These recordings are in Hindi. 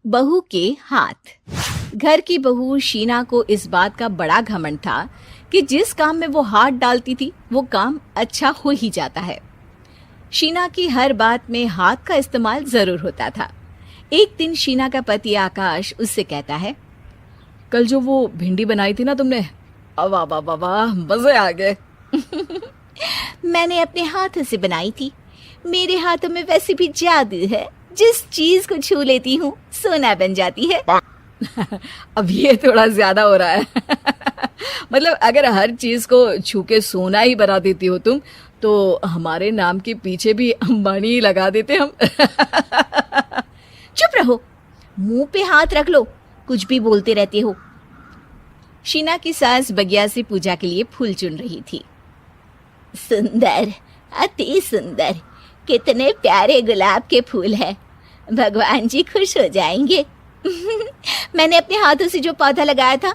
बहू के हाथ। घर की बहू शीना को इस बात का बड़ा घमंड था कि जिस काम में वो हाथ डालती थी वो काम अच्छा हो ही जाता है। शीना की हर बात में हाथ का इस्तेमाल जरूर होता था। एक दिन शीना का पति आकाश उससे कहता है, कल जो वो भिंडी बनाई थी ना तुमने, वाह वाह वाह वाह, मजे आ गए। मैंने अपने हाथों से बनाई थी। मेरे हाथों में वैसे भी जादू है, जिस चीज को छू लेती हूँ सोना बन जाती है। अब ये थोड़ा ज्यादा हो रहा है। मतलब अगर हर चीज को छू के सोना ही बना देती हो तुम, तो हमारे नाम के पीछे भी अंबानी ही लगा देते हम। चुप रहो, मुंह पे हाथ रख लो, कुछ भी बोलते रहते हो। शीना की सास बगिया से पूजा के लिए फूल चुन रही थी। सुंदर, अति सुंदर, कितने प्यारे गुलाब के फूल हैं। भगवान जी खुश हो जाएंगे। मैंने अपने हाथों से जो पौधा लगाया था,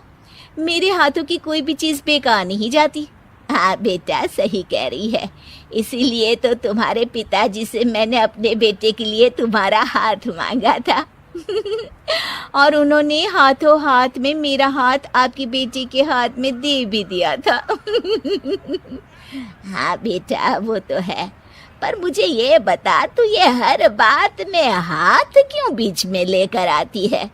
मेरे हाथों की कोई भी चीज बेकार नहीं जाती। हाँ बेटा, सही कह रही है। इसीलिए तो तुम्हारे पिताजी से मैंने अपने बेटे के लिए तुम्हारा हाथ मांगा था। और उन्होंने हाथों हाथ में मेरा हाथ आपकी बेटी के हाथ में दे भी दिया था। हाँ बेटा, वो तो है, पर मुझे ये बता, तू ये हर बात में हाथ क्यों बीच में लेकर आती है?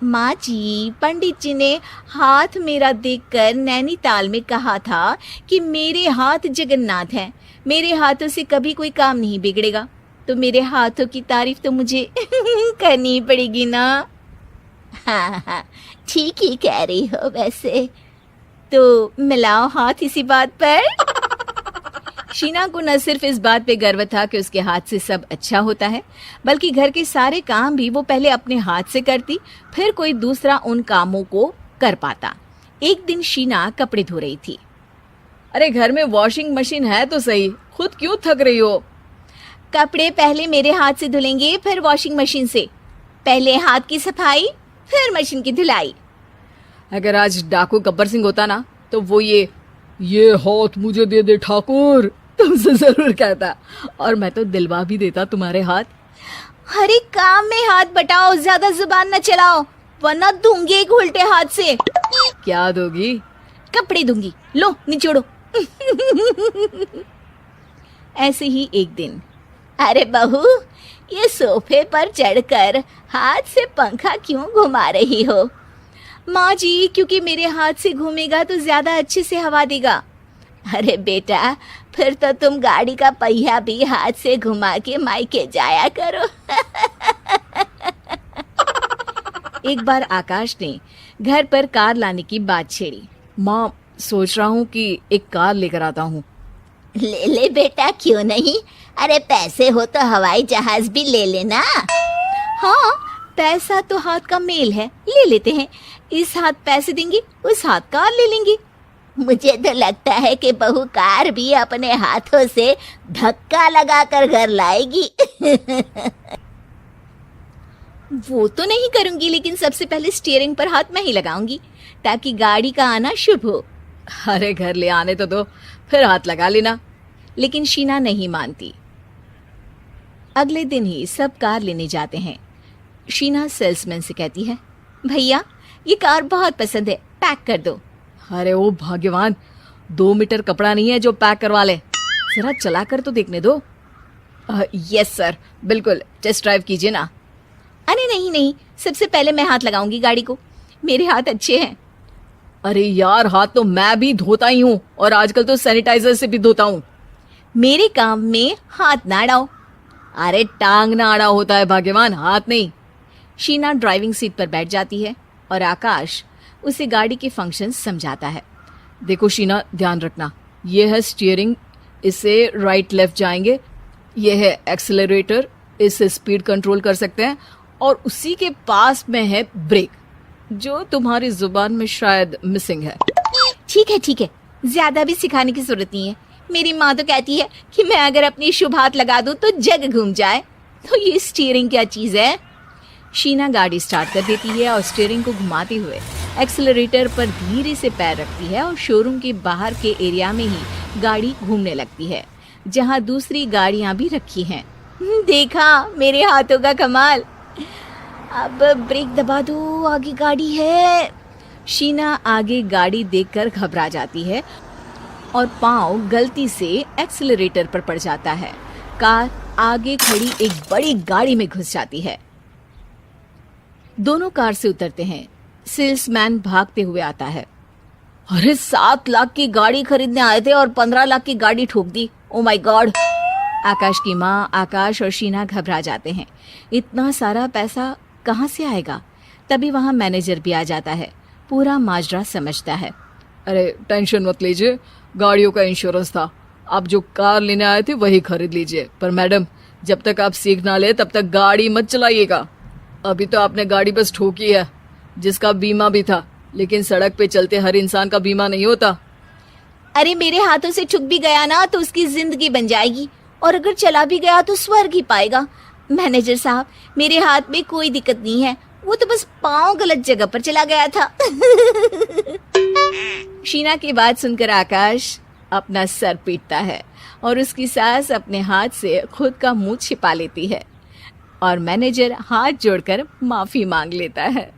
माँ जी, पंडित जी ने हाथ मेरा देखकर नैनीताल में कहा था कि मेरे हाथ जगन्नाथ हैं, मेरे हाथों से कभी कोई काम नहीं बिगड़ेगा। तो मेरे हाथों की तारीफ तो मुझे करनी पड़ेगी ना। हाँ हाँ, ठीक ही कह रही हो वैसे। तो मिलाओ हाथ इसी बात पर। शीना को न सिर्फ इस बात पे गर्व था कि उसके हाथ से सब अच्छा होता है, बल्कि घर के सारे काम भी वो पहले अपने हाथ से करती, फिर कोई दूसरा उन कामों को कर पाता। एक दिन शीना कपड़े धो रही थी। अरे घर में वॉशिंग मशीन है तो सही, खुद क्यों थक रही हो? कपड़े पहले मेरे हाथ से धुलेंगे, फिर वॉशिंग मशीन से। पहले हाथ की सफाई, फिर मशीन की धुलाई। अगर आज डाकू गब्बर सिंह होता ना, तो वो ये हाथ मुझे दे दे ठाकुर तुमसे जरूर कहता, और मैं तो दिलवा भी देता तुम्हारे हाथ। हर एक काम में हाथ बटाओ, ज्यादा जुबान न चलाओ, वरना दूंगी एक उल्टे हाथ से। क्या दोगी? कपड़े दूंगी, लो निचोड़ो। ऐसे ही एक दिन, अरे बहू, ये सोफे पर चढ़कर हाथ से पंखा क्यों घुमा रही हो? माँ जी, क्योंकि मेरे हाथ से घूमेगा तो ज्यादा अच्छे से हवा देगा। अरे बेटा, फिर तो तुम गाड़ी का पहिया भी हाथ से घुमा के मायके जाया करो। एक बार आकाश ने घर पर कार लाने की बात छेड़ी। माँ, सोच रहा हूँ कि एक कार लेकर आता हूँ। ले ले बेटा, क्यों नहीं? अरे पैसे हो तो हवाई जहाज भी ले लेना। हाँ, पैसा तो हाथ का मेल है, ले लेते हैं। इस हाथ पैसे देंगी, उस हाथ कार ले लेंगी। मुझे तो लगता है कि बहू कार भी अपने हाथों से धक्का लगाकर घर लाएगी। वो तो नहीं करूंगी, लेकिन सबसे पहले स्टीयरिंग पर हाथ मैं ही लगाऊंगी, ताकि गाड़ी का आना शुभ हो। अरे घर ले आने तो दो, फिर हाथ लगा लेना। लेकिन शीना नहीं मानती। अगले दिन ही सब कार लेने जाते हैं। शीना सेल्समैन से कहती है, भैया ये कार बहुत पसंद है, पैक कर दो। अरे ओ भाग्यवान, 2 मीटर कपड़ा नहीं है जो पैक करवा ले, जरा चला कर तो देखने दो। यस सर, बिल्कुल, टेस्ट ड्राइव कीजिए ना। अरे नहीं नहीं, सबसे पहले मैं हाथ लगाऊंगी गाड़ी को, मेरे हाथ अच्छे हैं। अरे यार, हाथ तो मैं भी धोता ही हूँ, और आजकल तो सैनिटाइजर से भी धोता हूँ। मेरे काम में हाथ ना अड़ाओ। अरे टांग ना अड़ा होता है भाग्यवान, हाथ नहीं। शीना ड्राइविंग सीट पर बैठ जाती है और आकाश उसे गाड़ी के फंक्शन समझाता है। देखो शीना, ध्यान रखना, ये है स्टीयरिंग, इससे राइट लेफ्ट जाएंगे। ये है एक्सेलरेटर, इससे स्पीड कंट्रोल कर सकते हैं, और उसी के पास में है ब्रेक, जो तुम्हारी जुबान में शायद मिसिंग है। ठीक है, ज्यादा भी सिखाने की जरूरत नहीं है। मेरी माँ तो कहती है कि मैं अगर अपनी शुभ हाथ लगा दूं तो जग घूम जाए। तो ये स्टीयरिंग क्या चीज है? शीना गाड़ी स्टार्ट कर देती है और स्टीयरिंग को घुमाते हुए एक्सेलरेटर पर धीरे से पैर रखती है, और शोरूम के बाहर के एरिया में ही गाड़ी घूमने लगती है, जहाँ दूसरी गाड़ियाँ भी रखी हैं। देखा मेरे हाथों का कमाल। अब ब्रेक दबा दो, आगे गाड़ी है। शीना आगे गाड़ी देखकर घबरा जाती है और पाँव गलती से एक्सीलरेटर पर पड़ जाता है। कार आगे खड़ी एक बड़ी गाड़ी में घुस जाती है। दोनों कार से उतरते हैं। सेल्समैन भागते हुए आता है। अरे 7 लाख की गाड़ी खरीदने आए थे और 15 लाख की गाड़ी ठोक दी। Oh my God. आकाश की माँ, आकाश और शीना घबरा जाते हैं। इतना सारा पैसा कहाँ से आएगा? तभी वहाँ मैनेजर भी आ जाता है। पूरा माजरा समझता है। अरे टेंशन मत लीजिए, गाड़ियों का इंश्योरेंस था, आप जो कार लेने आए थे वही खरीद लीजिए। पर मैडम, जब तक आप सीख ना ले तब तक गाड़ी मत चलाइएगा। अभी तो आपने गाड़ी बस ठोकी है, जिसका बीमा भी था, लेकिन सड़क पे चलते हर इंसान का बीमा नहीं होता। अरे मेरे हाथों से छुप भी गया ना तो उसकी जिंदगी बन जाएगी, और अगर चला भी गया तो स्वर्ग ही पाएगा। मैनेजर साहब, मेरे हाथ में कोई दिक्कत नहीं है, वो तो बस पाँव गलत जगह पर चला गया था। शीना की बात सुनकर आकाश अपना सर पीटता है और उसकी सास अपने हाथ से खुद का मुंह छिपा लेती है और मैनेजर हाथ जोड़कर माफी मांग लेता है।